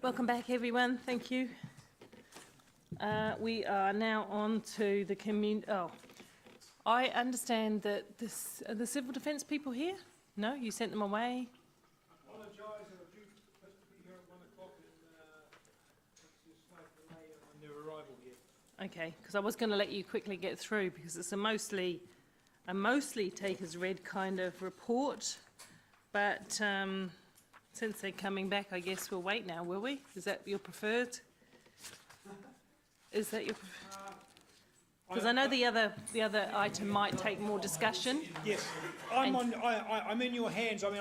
Welcome back, everyone. Thank you. We are now on to the community. Oh, I understand that are the civil defence people here? No, you sent them away. Apologise, they were due to be here at 1 o'clock and it's just slight delay on their arrival here. Okay, because I was going to let you quickly get through because it's a mostly take as read kind of report, but since they're coming back, I guess we'll wait now, will we? Is that your preferred? Is that your? Because I know the other item might take more discussion. Yes, I'm in your hands. I mean,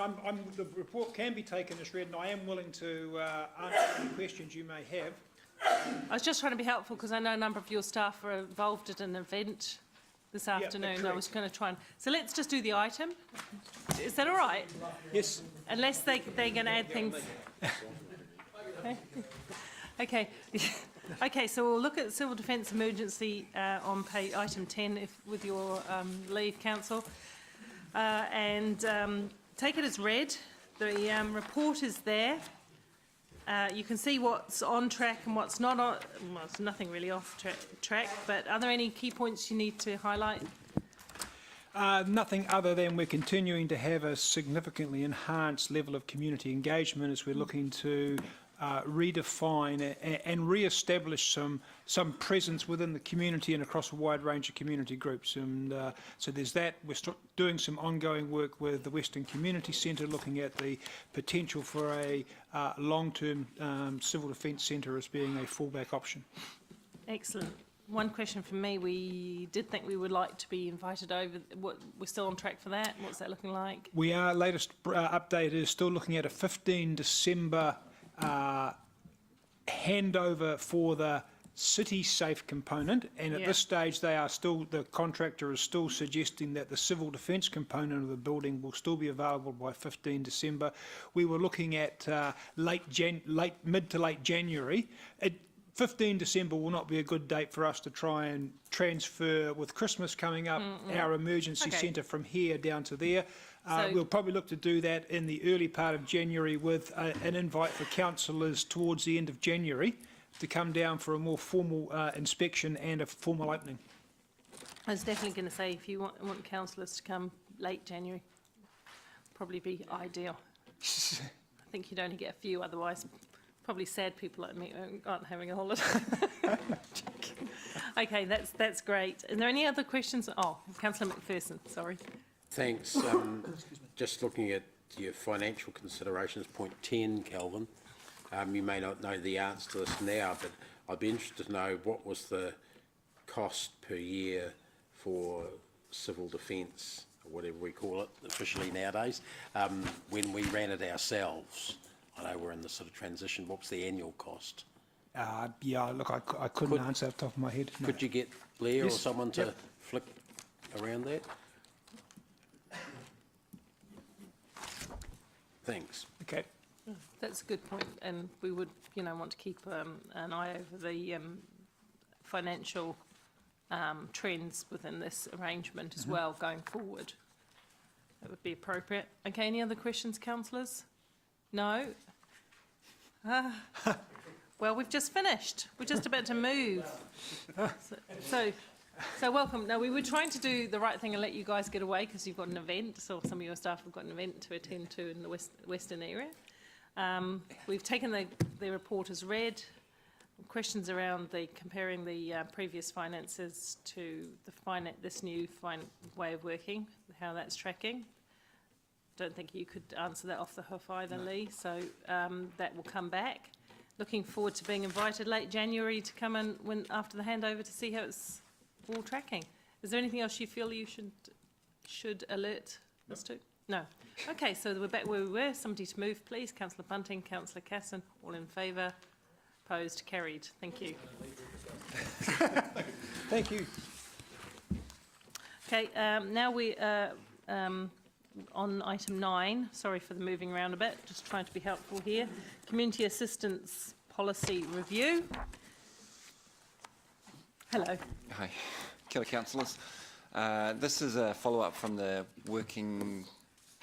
the report can be taken as read, and I am willing to answer any questions you may have. I was just trying to be helpful because I know a number of your staff are involved at an event this afternoon. I was going to try and... So let's just do the item. Is that all right? Yes. Unless they're going to add things. Okay. Okay, so we'll look at civil defence emergency on item 10 with your leave, Council. And take it as read. The report is there. You can see what's on track and what's not on. Well, it's nothing really off track, but are there any key points you need to highlight? Nothing other than we're continuing to have a significantly enhanced level of community engagement as we're looking to redefine and re-establish some presence within the community and across a wide range of community groups. And so there's that. We're doing some ongoing work with the Western Community Centre, looking at the potential for a long-term civil defence centre as being a fallback option. Excellent. One question from me. We did think we would like to be invited over. We're still on track for that? What's that looking like? We are. Latest update is still looking at a 15 December handover for the city safe component, and at this stage the contractor is still suggesting that the civil defence component of the building will still be available by 15 December. We were looking at mid to late January. 15 December will not be a good date for us to try and transfer, with Christmas coming up, our emergency centre from here down to there. We'll probably look to do that in the early part of January with an invite for councillors towards the end of January to come down for a more formal inspection and a formal opening. I was definitely going to say, if you want councillors to come late January, probably be ideal. I think you'd only get a few, otherwise probably sad people like me aren't having a holiday. Okay, that's great. Are there any other questions? Oh, Councillor McPherson, sorry. Thanks. Just looking at your financial considerations, point 10, Calvin. You may not know the answer to this now, but I'd be interested to know what was the cost per year for civil defence, or whatever we call it officially nowadays, when we ran it ourselves. I know we're in this sort of transition. What was the annual cost? Yeah, look, I couldn't answer off the top of my head. No. Could you get Blair or someone to flick around that? Thanks. Okay. That's a good point, and we would, want to keep an eye over the financial trends within this arrangement as well going forward. That would be appropriate. Okay, any other questions, councillors? No? Well, we've just finished. We're just about to move. So welcome. Now, we were trying to do the right thing and let you guys get away because you've got an event, so some of your staff have got an event to attend to in the western area. We've taken the report as read. Questions around comparing the previous finances to this new way of working, how that's tracking. Don't think you could answer that off the hoof either, Lee, so that will come back. Looking forward to being invited late January to come in after the handover to see how it's all tracking. Is there anything else you feel you should alert us to? No. Okay, so we're back where we were. Somebody to move, please. Councillor Bunting, Councillor Casson, all in favour. Opposed, carried. Thank you. Thank you. Okay, now we on item 9. Sorry for the moving around a bit. Just trying to be helpful here. Community Assistance Policy Review. Hello. Hi. Kia ora, councillors. This is a follow-up from the working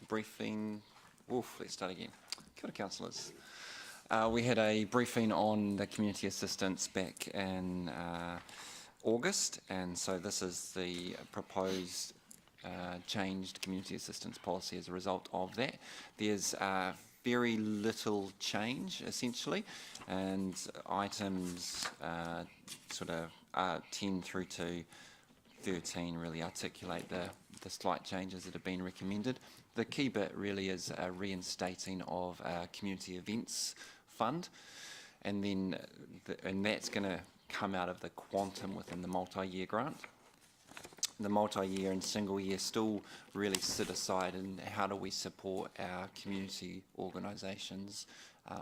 briefing. Let's start again. Kia ora, councillors. We had a briefing on the community assistance back in August, and so this is the proposed changed community assistance policy as a result of that. There's very little change, essentially, and items sort of 10 through to 13 really articulate the slight changes that have been recommended. The key bit really is a reinstating of our community events fund, and then and that's going to come out of the quantum within the multi-year grant. The multi-year and single year still really sit aside in how do we support our community organisations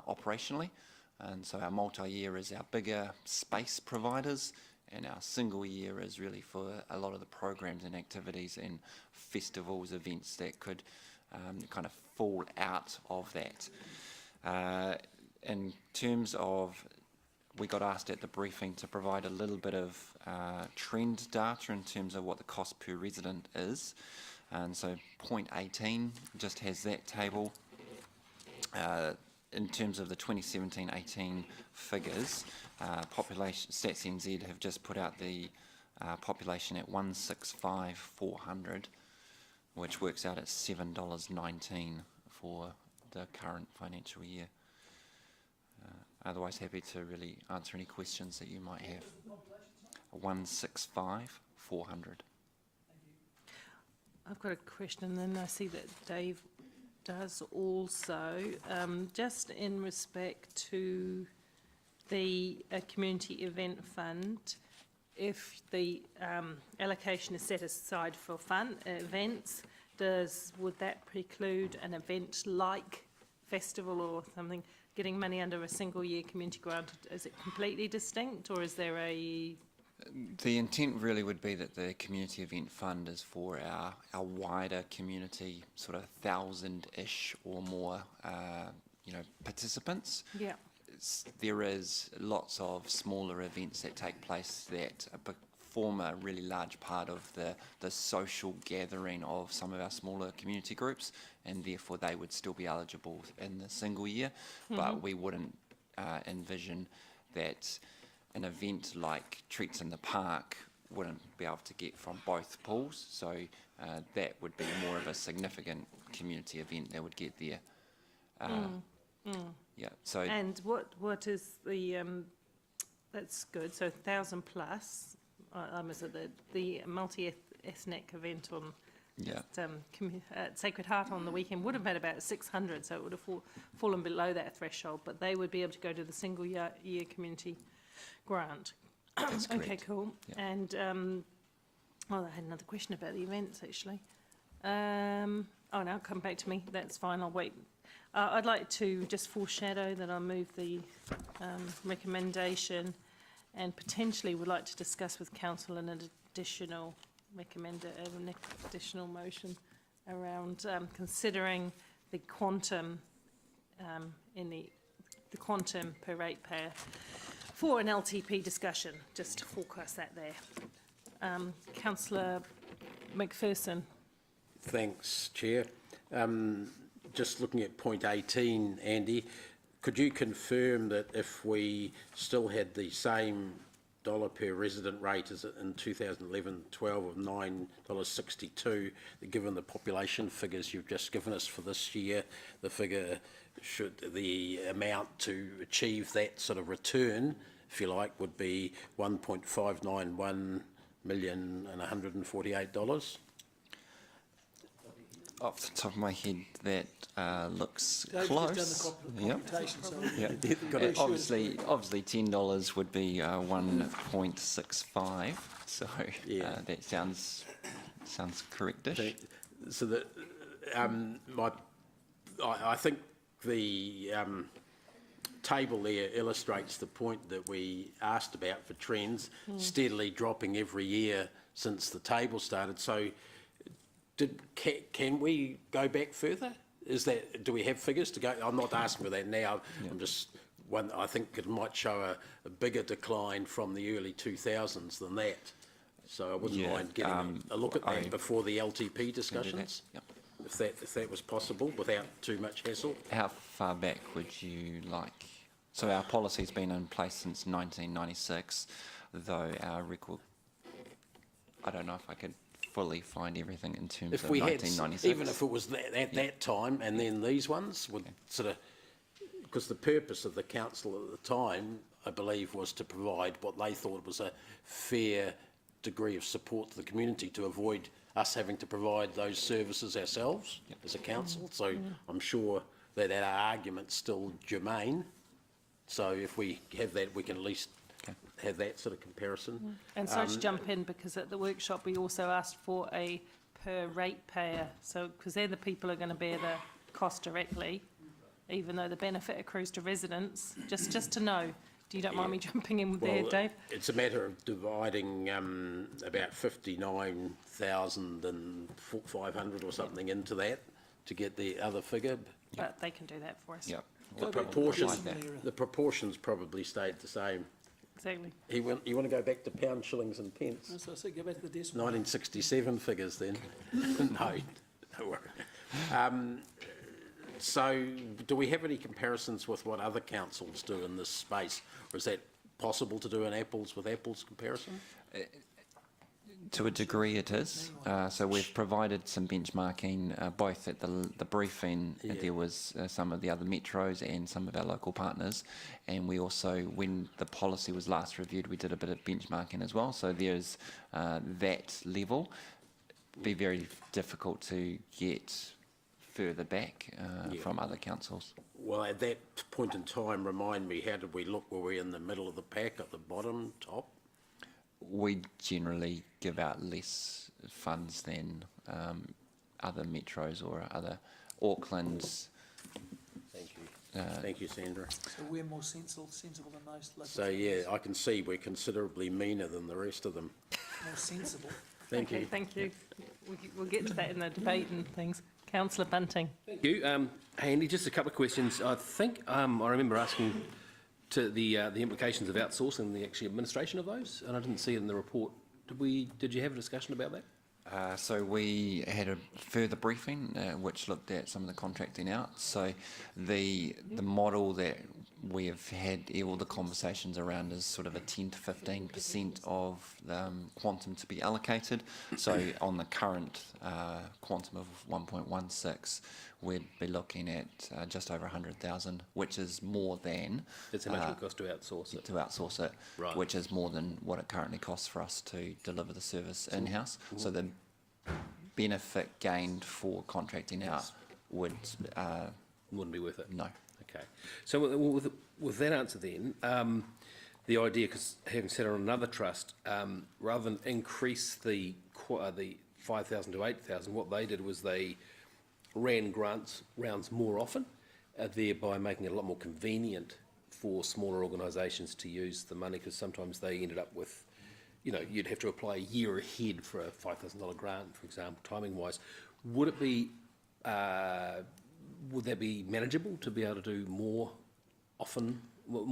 operationally. And so our multi-year is our bigger space providers, and our single year is really for a lot of the programs and activities and festivals, events that could kind of fall out of that. In terms of, we got asked at the briefing to provide a little bit of trend data in terms of what the cost per resident is. And so point 18 just has that table. In terms of the 2017-18 figures, population Stats NZ have just put out the population at 165,400, which works out at $7.19 for the current financial year. Otherwise, happy to really answer any questions that you might have. 165,400. I've got a question, and I see that Dave does also. Just in respect to the community event fund, if the allocation is set aside for events, would that preclude an event like festival or something getting money under a single year community grant? Is it completely distinct, or is there a... The intent really would be that the community event fund is for our wider community, sort of 1,000-ish or more, participants. Yeah. There is lots of smaller events that take place that form a really large part of the social gathering of some of our smaller community groups, and therefore they would still be eligible in the single year, but we wouldn't envision that an event like Treats in the Park wouldn't be able to get from both pools, so that would be more of a significant community event that would get there. Yeah. So. And what is the? That's good. So 1,000 plus. I was at the multi-ethnic event on at Sacred Heart on the weekend. Would have had about 600, so it would have fallen below that threshold. But they would be able to go to the single year community grant. That's correct. Okay, cool. Yep. And I had another question about the events actually. Now come back to me. That's fine. I'll wait. I'd like to just foreshadow that I'll move the recommendation, and potentially would like to discuss with council an additional additional motion around considering the quantum in the quantum per ratepayer for an LTP discussion, just to forecast that there. Councillor McPherson. Thanks, Chair. Just looking at point 18, Andy, could you confirm that if we still had the same dollar per resident rate as in 2011-12 of $9.62, that given the population figures you've just given us for this year, the amount to achieve that sort of return, if you like, would be $1.591,148,000? Off the top of my head, that looks close. Yeah. Obviously, $10 would be 1.65. So that sounds correctish. So that I think the table there illustrates the point that we asked about for trends, steadily dropping every year since the table started. So. Can we go back further? Do we have figures to go? I'm not asking for that now. Yeah. I'm just I think it might show a bigger decline from the early 2000s than that. So I wouldn't mind getting a look at that before the LTP discussions, if that was possible without too much hassle. How far back would you like? So our policy's been in place since 1996, though our record, I don't know if I could fully find everything in terms If of we had, 1996. even if it was at that time, and then these ones would sort of, because the purpose of the council at the time, I believe, was to provide what they thought was a fair degree of support to the community to avoid us having to provide those services ourselves as a council. So I'm sure that our argument's still germane. So if we have that, we can at least have that sort of comparison. And sorry to jump in, because at the workshop we also asked for a per ratepayer, so, because they're the people who are going to bear the cost directly, even though the benefit accrues to residents, just to know. You don't mind me jumping in there, Dave? It's a matter of dividing about 59,500 or something into that to get the other figure. But they can do that for us. Yep. The proportions probably stayed the same. Exactly. You want to go back to pound, shillings and pence? So I said, go back to the decimal. 1967 figures then? No, don't worry. So do we have any comparisons with what other councils do in this space? Or is that possible to do an apples with apples comparison? To a degree it is. So we've provided some benchmarking, both at the briefing, there was some of the other metros and some of our local partners. And we also, when the policy was last reviewed, we did a bit of benchmarking as well. So there's that level. Be very difficult to get further back from other councils. Well, at that point in time, remind me, how did we look? Were we in the middle of the pack, at the bottom, top? We generally give out less funds than other metros or other Auckland's. Thank you. Thank you, Sandra. So we're more sensible than most local. So, yeah, I can see we're considerably meaner than the rest of them. More sensible. Thank you. Thank you. We'll get to that in the debate and things. Councillor Bunting. Thank you. Andy, just a couple of questions. I think I remember asking to the implications of outsourcing the actual administration of those, and I didn't see it in the report. Did you have a discussion about that? So we had a further briefing which looked at some of the contracting out. So the model that we have had all the conversations around is sort of a 10 to 15% of the quantum to be allocated. So on the current quantum of 1.16, we'd be looking at just over 100,000, which is more than... That's how much it costs to outsource it. To outsource it, Right. which is more than what it currently costs for us to deliver the service in-house. So the benefit gained for contracting out would... Wouldn't be worth it? no. Okay. So with that answer then, the idea, because having sat on another trust, rather than increase the 5,000 to 8,000, what they did was they ran grants rounds more often, thereby making it a lot more convenient for smaller organisations to use the money, because sometimes they ended up with, you'd have to apply a year ahead for a $5,000 grant, for example, timing-wise. Would it be... would that be manageable to be able to do more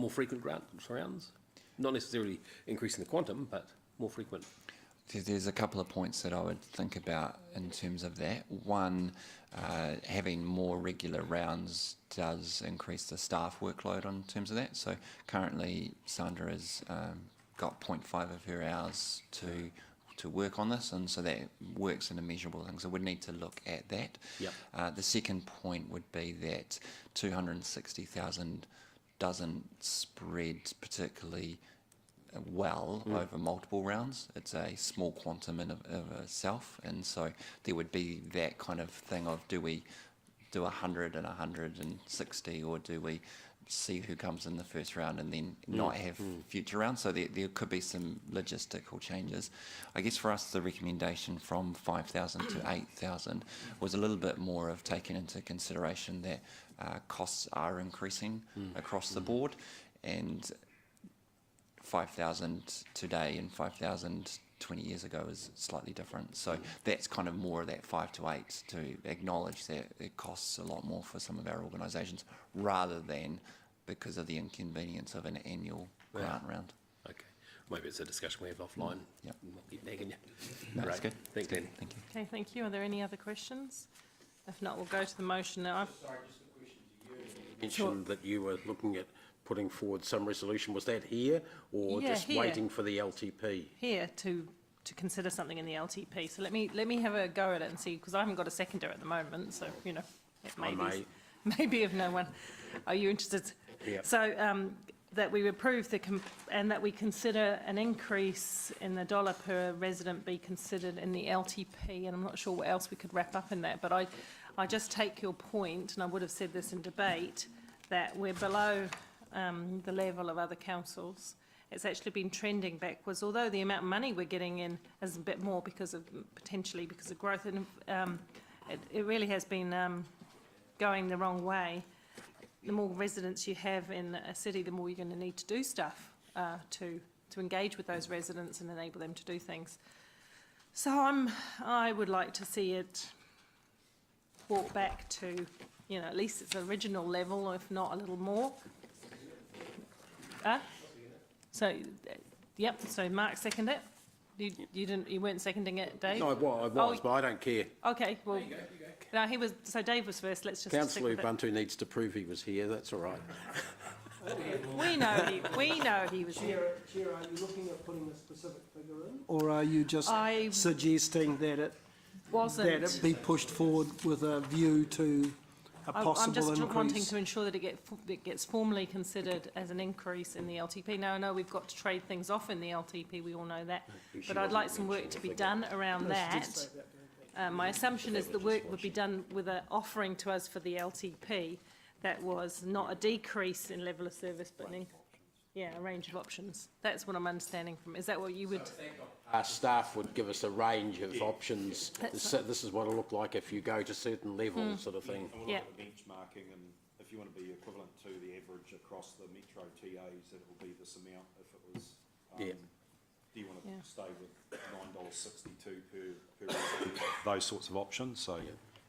frequent grant rounds? Not necessarily increasing the quantum, but more frequent. There's a couple of points that I would think about in terms of that. One, having more regular rounds does increase the staff workload in terms of that. So currently Sandra has got 0.5 of her hours to work on this, and so that works in a measurable thing. So we'd need to look at that. Yep. The second point would be that 260,000 doesn't spread particularly well over multiple rounds. It's a small quantum in of itself, and so there would be that kind of thing of, do we do 100 and 160, or do we see who comes in the first round and then not have future rounds? So there could be some logistical changes. I guess for us, the recommendation from 5,000 to 8,000 was a little bit more of taking into consideration that costs are increasing across the board, and 5,000 today and 5,000 20 years ago is slightly different. So that's kind of more of that 5 to 8 to acknowledge that it costs a lot more for some of our organisations, rather than because of the inconvenience of an annual grant round. Okay. Maybe it's a discussion we have offline. Yep. I'll get back in you. No, that's good. Thanks, Danny. Thank you. Okay, thank you. Are there any other questions? If not, we'll go to the motion now. Sorry, just a question to you. You mentioned that you were looking at putting forward some resolution. Was that here or Yeah, just here. waiting for the LTP? Here to consider something in the LTP. So let me have a go at it and see, because I haven't got a seconder at the moment, so, you know, it may be, maybe if no one. Are you interested? Yep. So that we approve and that we consider an increase in the dollar per resident be considered in the LTP, and I'm not sure what else we could wrap up in that, but I just take your point, and I would have said this in debate, that we're below the level of other councils. It's actually been trending backwards, although the amount of money we're getting in is a bit more potentially because of growth, and it really has been going the wrong way. The more residents you have in a city, the more you're going to need to do stuff to engage with those residents and enable them to do things. So I would like to see it brought back to, you know, at least its original level, if not a little more. So, yep. So Mark seconded it. You weren't seconding it, Dave? No, I was, but I don't care. Okay. Well, no, he was. So Dave was first. Let's just. Councillor second it. Ubuntu needs to prove he was here. That's all right. We know he was here. Chair, are you looking at putting a specific figure in? Or are you just I suggesting that it be pushed forward with a view to a possible I'm just increase? wanting to ensure that it gets formally considered as an increase in the LTP. Now, I know we've got to trade things off in the LTP, we all know that, but I'd like some work to be done around that. My assumption is the work would be done with an offering to us for the LTP that was not a decrease in level of service, but a range of options. That's what I'm understanding from. Is that what you would? Our staff would give us a range of options. This is what it'll look like if you go to certain levels, sort of thing. And we'll look at the benchmarking, and if you want to be equivalent to the average across the metro TAs, it will be this amount. If it was, do you want to stay with $9.62 per resident? Those sorts of options. So,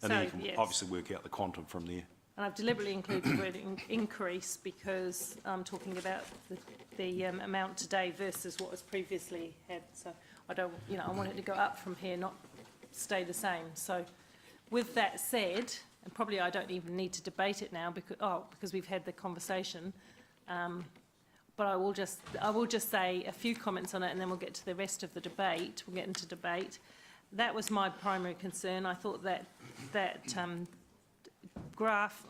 and then you can obviously work out the quantum from there. And I've deliberately included the word increase because I'm talking about the amount today versus what was previously had. So I don't, I want it to go up from here, not stay the same. So with that said, and probably I don't even need to debate it now because we've had the conversation. But I will just say a few comments on it, and then we'll get to the rest of the debate. We'll get into debate. That was my primary concern. I thought that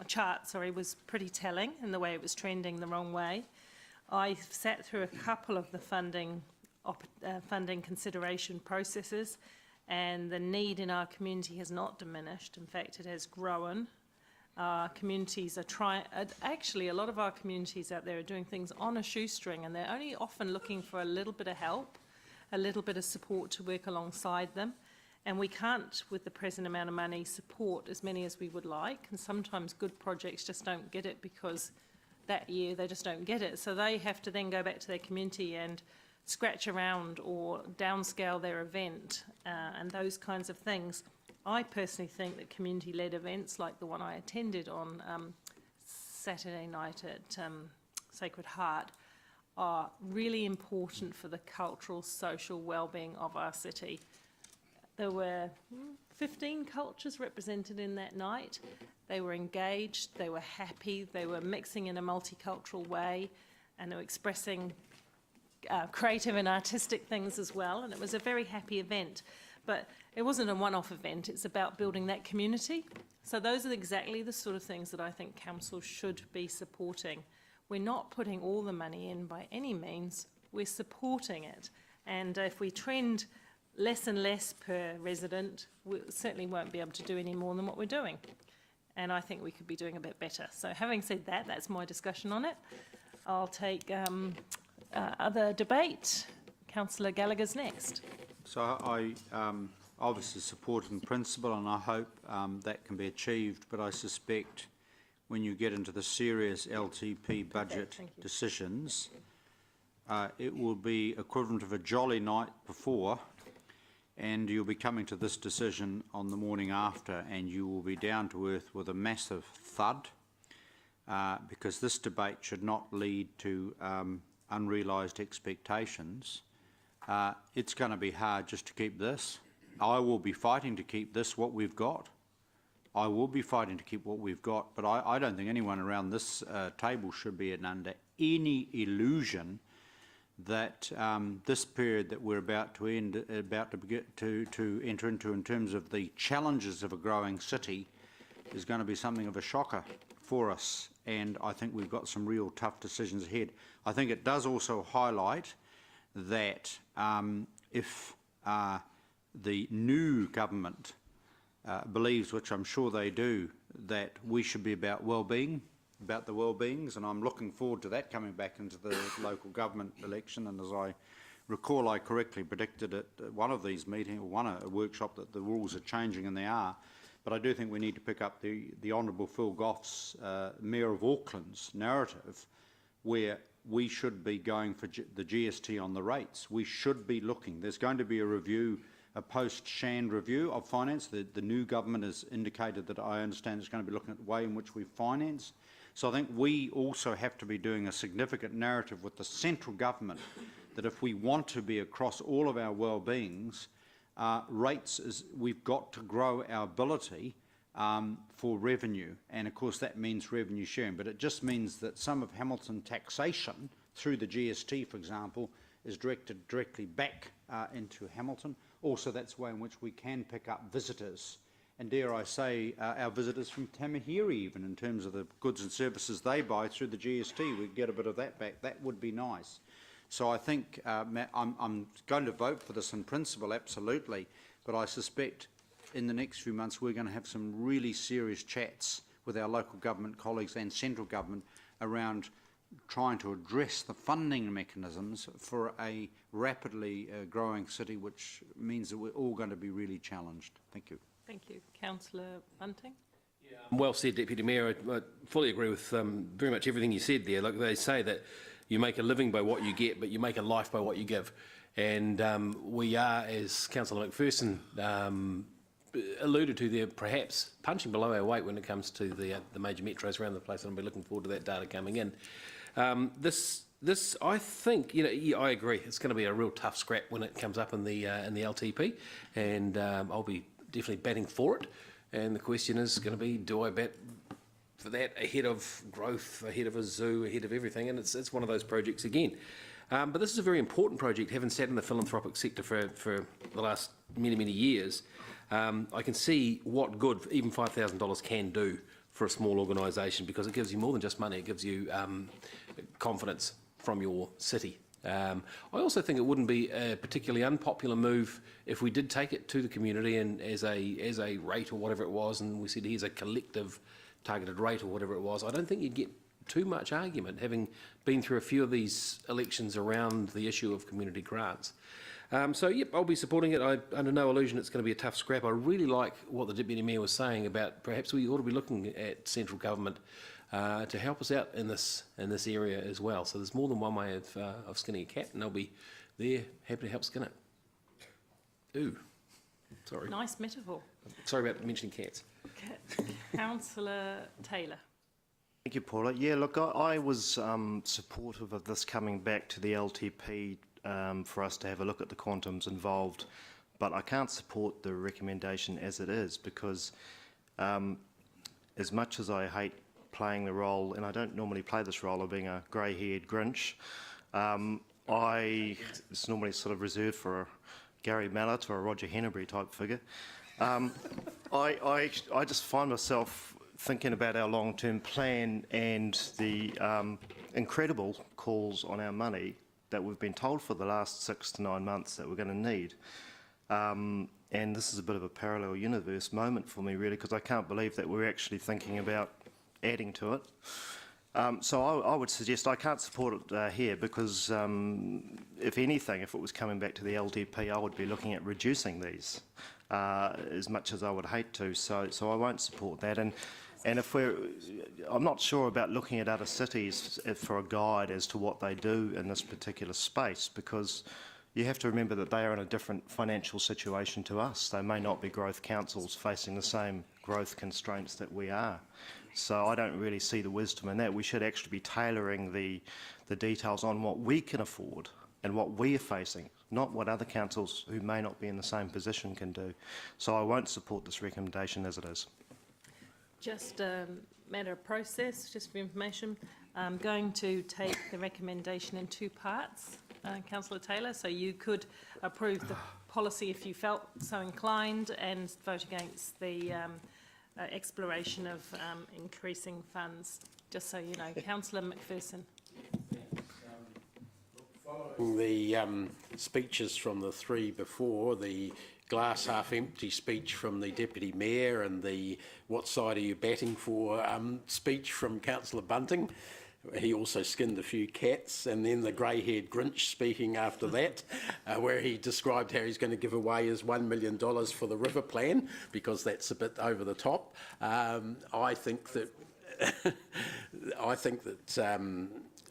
chart was pretty telling in the way it was trending the wrong way. I sat through a couple of the funding consideration processes, and the need in our community has not diminished. In fact, it has grown. Our communities are actually a lot of our communities out there are doing things on a shoestring, and they're only often looking for a little bit of help, a little bit of support to work alongside them. And we can't, with the present amount of money, support as many as we would like. And sometimes good projects just don't get it because that year they just don't get it. So they have to then go back to their community and scratch around or downscale their event and those kinds of things. I personally think that community-led events like the one I attended on Saturday night at Sacred Heart are really important for the cultural, social well-being of our city. There were 15 cultures represented in that night. They were engaged, they were happy, they were mixing in a multicultural way, and they were expressing creative and artistic things as well, and it was a very happy event. But it wasn't a one-off event, it's about building that community. So those are exactly the sort of things that I think council should be supporting. We're not putting all the money in by any means, we're supporting it. And if we trend less and less per resident, we certainly won't be able to do any more than what we're doing. And I think we could be doing a bit better. So having said that, that's my discussion on it. I'll take other debate. Councillor Gallagher's next. So I obviously support in principle, and I hope that can be achieved, but I suspect when you get into the serious LTP budget decisions, it will be equivalent of a jolly night before, and you'll be coming to this decision on the morning after, and you will be down to earth with a massive thud, because this debate should not lead to unrealised expectations. It's going to be hard just to keep this. I will be fighting to keep this what we've got. I will be fighting to keep what we've got, but I don't think anyone around this table should be any illusion that this period that we're about to enter into in terms of the challenges of a growing city is going to be something of a shocker for us, and I think we've got some real tough decisions ahead. I think it does also highlight that if the new government believes, which I'm sure they do, that we should be about well-being, about the well-beings, and I'm looking forward to that coming back into the local government election. And as I recall, I correctly predicted at one of these meetings, or a workshop, that the rules are changing, and they are. But I do think we need to pick up the Honourable Phil Goff's, Mayor of Auckland's narrative, where we should be going for the GST on the rates. We should be looking. There's going to be a review, a post-Shand review of finance. The new government has indicated that I understand it's going to be looking at the way in which we finance. So I think we also have to be doing a significant narrative with the central government that if we want to be across all of our well-beings, we've got to grow our ability for revenue, and of course that means revenue sharing, but it just means that some of Hamilton taxation through the GST, for example, is directed directly back into Hamilton. Also, that's the way in which we can pick up visitors, and dare I say our visitors from Tamahiri, even in terms of the goods and services they buy through the GST, we get a bit of that back. That would be nice. So I think I'm going to vote for this in principle, absolutely, but I suspect in the next few months we're going to have some really serious chats with our local government colleagues and central government around trying to address the funding mechanisms for a rapidly growing city, which means that we're all going to be really challenged. Thank you. Thank you. Councillor Bunting? Well said, Deputy Mayor. I fully agree with very much everything you said there. Like they say that you make a living by what you get, but you make a life by what you give. And we are, as Councillor McPherson alluded to there, perhaps punching below our weight when it comes to the major metros around the place, and I'll be looking forward to that data coming in. This, I think, I agree. It's going to be a real tough scrap when it comes up in the LTP, and I'll be definitely batting for it. And the question is going to be, do I bet for that ahead of growth, ahead of a zoo, ahead of everything? And it's one of those projects again. But this is a very important project, having sat in the philanthropic sector for the last many, many years. I can see what good even $5,000 can do for a small organisation, because it gives you more than just money. It gives you confidence from your city. I also think it wouldn't be a particularly unpopular move if we did take it to the community and as a rate or whatever it was, and we said here's a collective targeted rate or whatever it was. I don't think you'd get too much argument, having been through a few of these elections around the issue of community grants. So, yep, I'll be supporting it. Under no illusion it's going to be a tough scrap. I really like what the Deputy Mayor was saying about perhaps we ought to be looking at central government to help us out in this area as well. So there's more than one way of skinning a cat, and they'll be there happy to help skin it. Ooh, sorry. Nice metaphor. Sorry about mentioning cats. Councillor Taylor. Thank you, Paula. Yeah, look, I was supportive of this coming back to the LTP for us to have a look at the quantums involved, but I can't support the recommendation as it is, because as much as I hate playing the role, and I don't normally play this role of being a grey-haired Grinch, it's normally sort of reserved for a Gary Mallett or a Roger Henneberry type figure. I just find myself thinking about our long-term plan and the incredible calls on our money that we've been told for the last 6 to 9 months that we're going to need. And this is a bit of a parallel universe moment for me, really, because I can't believe that we're actually thinking about adding to it. So I would suggest I can't support it here, because if anything, if it was coming back to the LDP, I would be looking at reducing these as much as I would hate to. So I won't support that. And if I'm not sure about looking at other cities for a guide as to what they do in this particular space, because you have to remember that they are in a different financial situation to us. They may not be growth councils facing the same growth constraints that we are. So I don't really see the wisdom in that. We should actually be tailoring the details on what we can afford and what we are facing, not what other councils who may not be in the same position can do. So I won't support this recommendation as it is. Just a matter of process, just for information. I'm going to take the recommendation in two parts, Councillor Taylor. So you could approve the policy if you felt so inclined and vote against the exploration of increasing funds, just so you know. Councillor McPherson. Following the speeches from the three before, the glass half empty speech from the Deputy Mayor and the what side are you batting for speech from Councillor Bunting. He also skinned a few cats, and then the grey-haired Grinch speaking after that, where he described how he's going to give away his $1 million for the river plan, because that's a bit over the top. I think that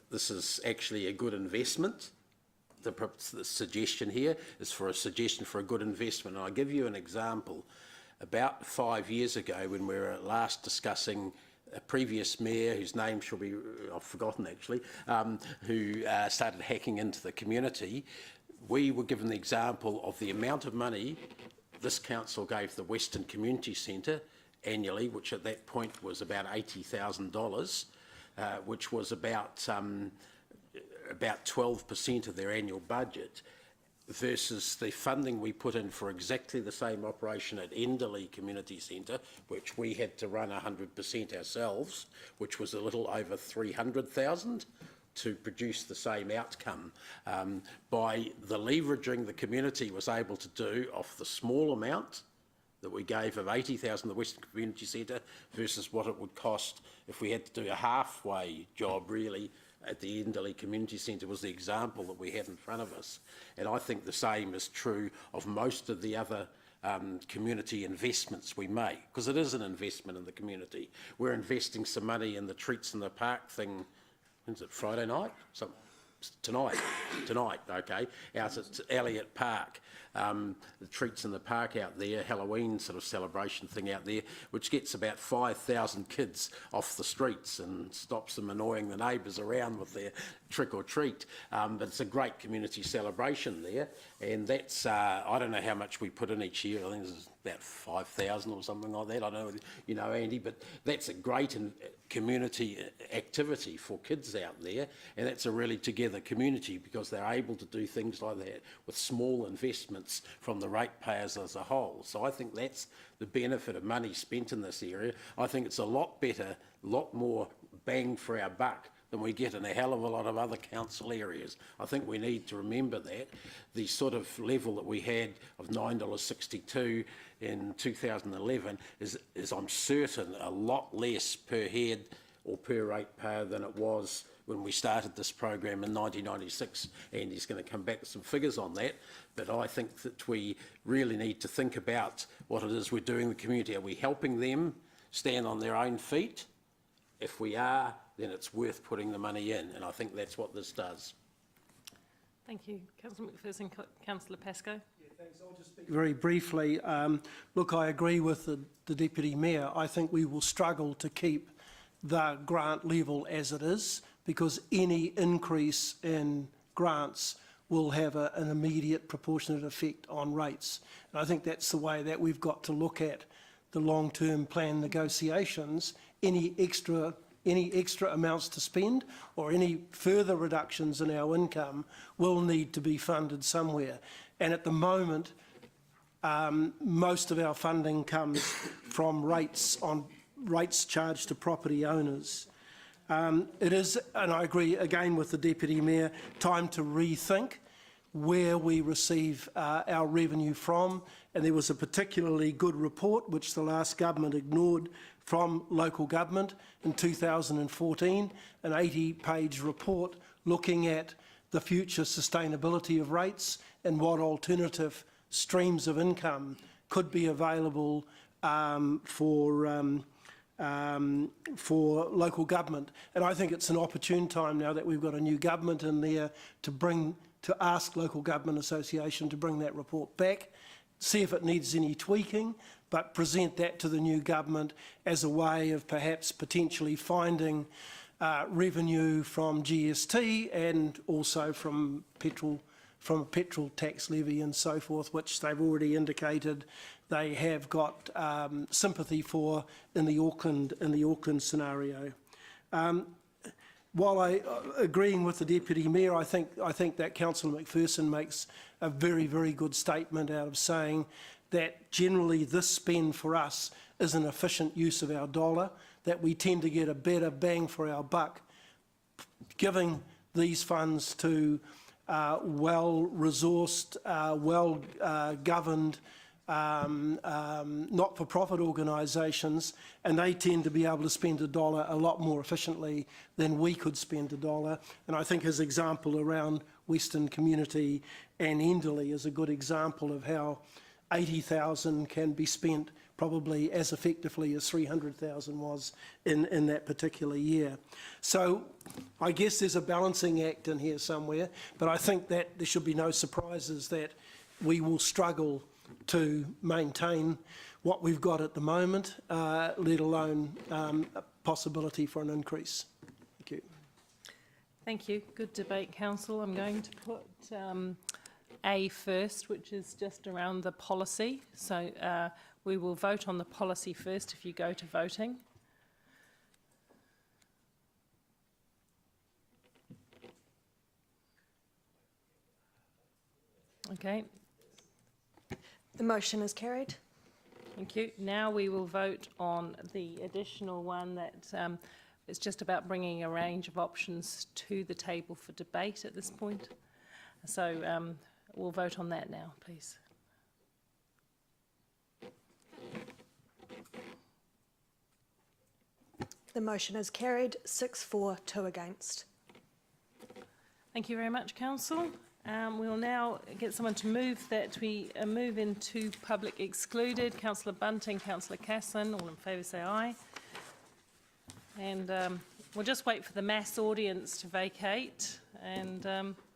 this is actually a good investment. The suggestion here is for a suggestion for a good investment. And I'll give you an example. About 5 years ago, when we were last discussing a previous mayor, whose name shall be, I've forgotten actually, who started hacking into the community, we were given the example of the amount of money this council gave the Western Community Centre annually, which at that point was about $80,000, which was about 12% of their annual budget, versus the funding we put in for exactly the same operation at Enderley Community Centre, which we had to run 100% ourselves, which was a little over 300,000 to produce the same outcome. By the leveraging the community was able to do off the small amount that we gave of 80,000 the Western Community Centre versus what it would cost if we had to do a halfway job really at the Enderley Community Centre was the example that we had in front of us. And I think the same is true of most of the other community investments we make, because it is an investment in the community. We're investing some money in the Treats in the Park thing, when's it, Friday night? Tonight, okay, out at Elliott Park. The Treats in the Park out there, Halloween sort of celebration thing out there, which gets about 5,000 kids off the streets and stops them annoying the neighbours around with their trick or treat. But it's a great community celebration there, and that's, I don't know how much we put in each year, I think it's about 5,000 or something like that, I don't know, you know, Andy, but that's a great community activity for kids out there, and that's a really together community because they're able to do things like that with small investments from the ratepayers as a whole. So I think that's the benefit of money spent in this area. I think it's a lot better, a lot more bang for our buck than we get in a hell of a lot of other council areas. I think we need to remember that. The sort of level that we had of $9.62 in 2011 is I'm certain, a lot less per head or per ratepayer than it was when we started this program in 1996. And he's going to come back with some figures on that. But I think that we really need to think about what it is we're doing in the community. Are we helping them stand on their own feet? If we are, then it's worth putting the money in, and I think that's what this does. Thank you. Councillor McPherson, Councillor Pascoe. Yeah, thanks. I'll just speak very briefly. Look, I agree with the Deputy Mayor. I think we will struggle to keep the grant level as it is, because any increase in grants will have an immediate proportionate effect on rates. And I think that's the way that we've got to look at the long-term plan negotiations. Any extra amounts to spend or any further reductions in our income will need to be funded somewhere. And at the moment, most of our funding comes from rates charged to property owners. It is, and I agree again with the Deputy Mayor, time to rethink where we receive our revenue from. And there was a particularly good report which the last government ignored from local government in 2014, an 80-page report looking at the future sustainability of rates and what alternative streams of income could be available for local government. And I think it's an opportune time now that we've got a new government in there to ask Local Government Association to bring that report back, see if it needs any tweaking, but present that to the new government as a way of perhaps potentially finding revenue from GST and also from a petrol tax levy and so forth, which they've already indicated they have got sympathy for in the Auckland scenario. while I agreeing with the Deputy Mayor, I think that Councillor McPherson makes a very, very good statement out of saying that generally this spend for us is an efficient use of our dollar, that we tend to get a better bang for our buck giving these funds to well-resourced, well-governed, not-for-profit organisations, and they tend to be able to spend a dollar a lot more efficiently than we could spend a dollar. And I think his example around Western Community and Enderley is a good example of how 80,000 can be spent probably as effectively as 300,000 was in that particular year. So I guess there's a balancing act in here somewhere, but I think that there should be no surprises that we will struggle to maintain what we've got at the moment, let alone a possibility for an increase. Thank you. Thank you. Good debate, Council. I'm going to put A first, which is just around the policy. So we will vote on the policy first if you go to voting. Okay. The motion is carried. Thank you. Now we will vote on the additional one that is just about bringing a range of options to the table for debate at this point. So we'll vote on that now, please. The motion is carried, 6 for, 2 against. Thank you very much, Council. We'll now get someone to move that we move into public excluded. Councillor Bunting, Councillor Casson, all in favour say aye. And we'll just wait for the mass audience to vacate and